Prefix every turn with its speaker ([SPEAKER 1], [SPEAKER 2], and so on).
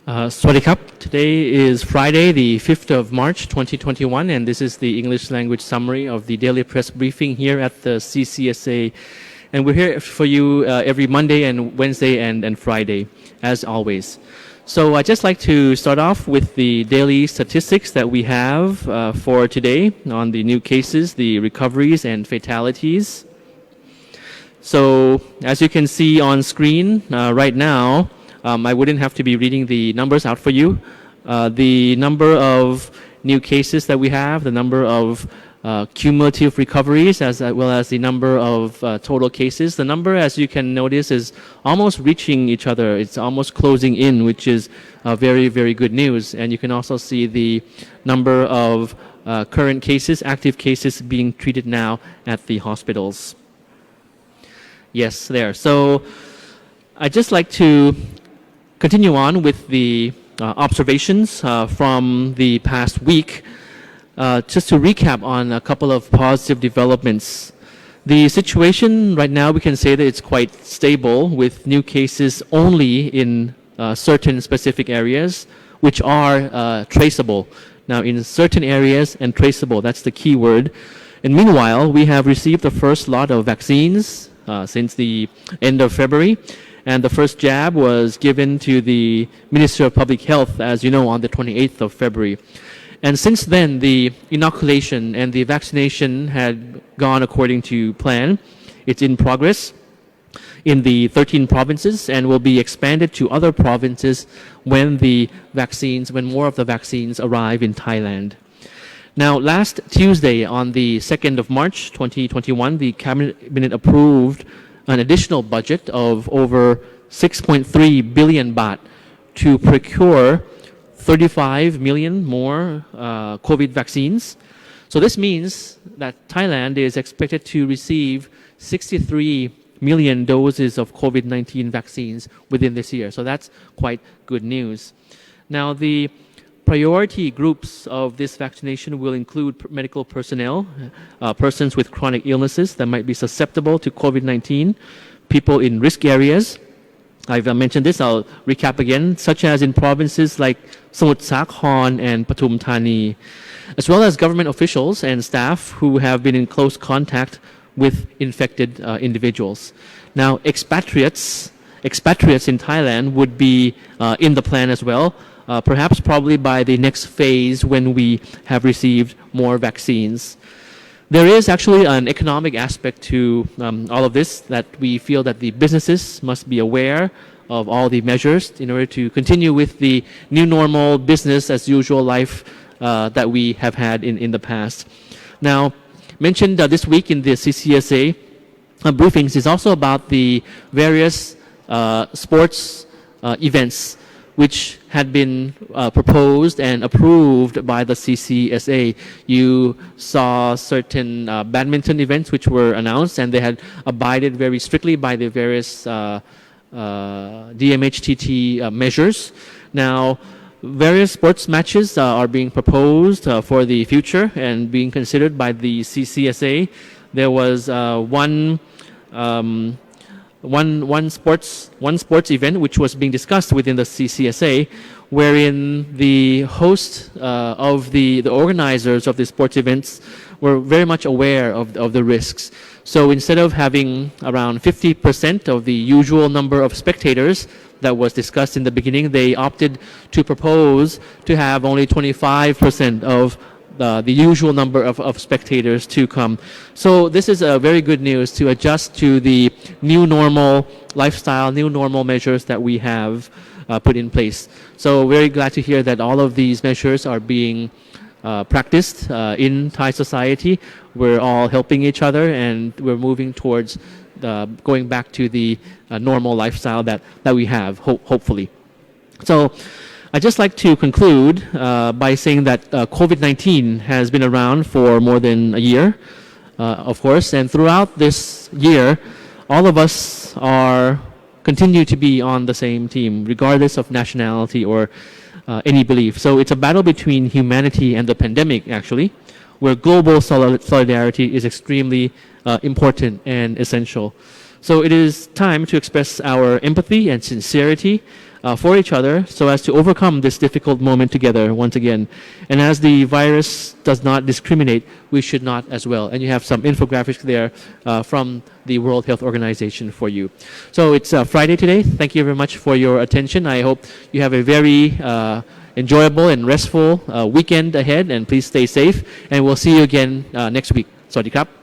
[SPEAKER 1] Swadikap. Today is Friday, the 5th of March, 2021, and this is the English language summary of the daily press briefing here at the CCSA. And we're here for you every Monday and Wednesday and Friday, as always. So I'd just like to start off with the daily statistics that we have for today on the new cases, the recoveries, and fatalities. So as you can see on screen right now, I wouldn't have to be reading the numbers out for you. The number of new cases that we have, the number of cumulative recoveries, as well as the number of total cases. The number, as you can notice, is almost reaching each other. It's almost closing in, which is very, very good news. And you can also see the number of current cases, active cases being treated now at the hospitals. Yes, there. So I'd just like to continue on with the observations from the past week. Just to recap on a couple of positive developments. The situation right now, we can say that it's quite stable with new cases only in certain specific areas, which are traceable. Now, in certain areas and traceable, that's the key word. And meanwhile, we have received the first lot of vaccines since the end of February. And the first jab was given to the Minister of Public Health, as you know, on the 28th of February. And since then, the inoculation and the vaccination had gone according to plan. It's in progress in the 13 provinces and will be expanded to other provinces when more of the vaccines arrive in Thailand. Now, last Tuesday, on the 2nd of March, 2021, the Cabinet approved an additional budget of over 6.3 billion baht to procure 35 million more COVID vaccines. So this means that Thailand is expected to receive 63 million doses of COVID-19 vaccines within this year. So that's quite good news. Now, the priority groups of this vaccination will include medical personnel, persons with chronic illnesses that might be susceptible to COVID-19, people in risk areas. I've mentioned this, I'll recap again, such as in provinces like Samut Sakhon and Pathum Thani, as well as government officials and staff who have been in close contact with infected individuals. Now, expatriates in Thailand would be in the plan as well. Perhaps probably by the next phase when we have received more vaccines. There is actually an economic aspect to all of this, that we feel that the businesses must be aware of all the measures in order to continue with the new normal business as usual life that we have had in the past. Now, mentioned this week in the CCSA briefings is also about the various sports events which had been proposed and approved by the CCSA. You saw certain badminton events which were announced, and they had abided very strictly by the various DMHTT measures. Now, various sports matches are being proposed for the future and being considered by the CCSA. There was one sports event which was being discussed within the CCSA, wherein the host of the organizers of the sports events were very much aware of the risks. So instead of having around 50% of the usual number of spectators that was discussed in the beginning, they opted to propose to have only 25% of the usual number of spectators to come. So this is a very good news to adjust to the new normal lifestyle, new normal measures that we have put in place. So very glad to hear that all of these measures are being practiced in Thai society. We're all helping each other, and we're moving towards going back to the normal lifestyle that we have, hopefully. So I'd just like to conclude by saying that COVID-19 has been around for more than a year, of course, and throughout this year, all of us continue to be on the same team, regardless of nationality or any belief. So it's a battle between humanity and the pandemic, actually, where global solidarity is extremely important and essential. So it is time to express our empathy and sincerity for each other so as to overcome this difficult moment together once again. And as the virus does not discriminate, we should not as well. And you have some infographics there from the World Health Organization for you. So it's Friday today. Thank you very much for your attention. I hope you have a very enjoyable and restful weekend ahead, and please stay safe. And we'll see you again next week. สวัสดีครับ